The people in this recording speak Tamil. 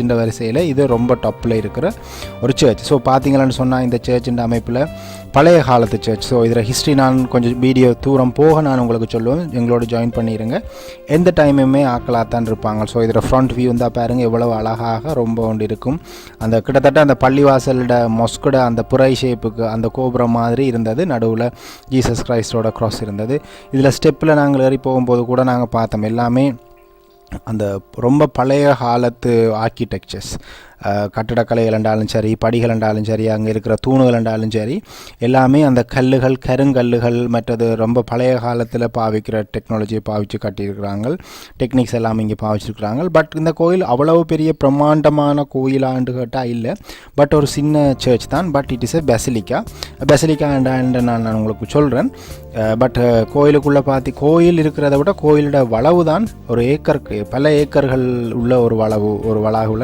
இந்த வரிசையில் இது ரொம்ப டாப்பில் இருக்கிற ஒரு சர்ச். ஸோ பார்த்தீங்களான்னு சொன்னால் இந்த சர்ச்சின் அமைப்பில் பழைய காலத்து சர்ச். ஸோ இதில் ஹிஸ்ட்ரி நான் கொஞ்சம் வீடியோ தூரம் போக நான் உங்களுக்கு சொல்லுவேன், எங்களோட ஜாயின் பண்ணிடுங்க. எந்த டைமுமே ஆக்கலாத்தான் இருப்பாங்க. ஸோ இதில் ஃப்ரண்ட் வியூ இருந்தால் பாருங்கள் எவ்வளவு அழகாக ரொம்ப ஒன்று இருக்கும். அந்த கிட்டத்தட்ட அந்த பள்ளிவாசலோட மொஸ்கோட அந்த புரை ஷேப்புக்கு அந்த கோபுரம் மாதிரி இருந்தது. நடுவில் ஜீசஸ் கிரைஸ்டோட க்ராஸ் இருந்தது. இதில் ஸ்டெப்பில் நாங்கள் ஏறி போகும்போது கூட நாங்கள் பார்த்தோம் எல்லாமே அந்த ரொம்ப பழைய காலத்து ஆர்கிடெக்சர்ஸ், கட்டடக்கலைகள் என்றாலும் சரி, படிகள் என்றாலும் சரி, அங்கே இருக்கிற தூணுகள் என்றாலும் சரி, எல்லாமே அந்த கல்லுகள் கருங்கல்லுகள் மற்றது ரொம்ப பழைய காலத்தில் பாவிக்கிற டெக்னாலஜியை பாவித்து கட்டியிருக்கிறாங்க. டெக்னிக்ஸ் எல்லாம் இங்கே பாவிச்சிருக்கிறாங்க. பட் இந்த கோயில் அவ்வளவு பெரிய பிரம்மாண்டமான கோயிலாண்டு கேட்டால் இல்லை. பட் ஒரு சின்ன சர்ச் தான். But it is a basilica என்ற நான் உங்களுக்கு சொல்கிறேன். பட் கோயிலுக்குள்ளே கோயில் இருக்கிறத விட கோயிலோட வளவு தான் ஒரு ஏக்கருக்கு பல ஏக்கர்கள் உள்ள ஒரு வளாகுல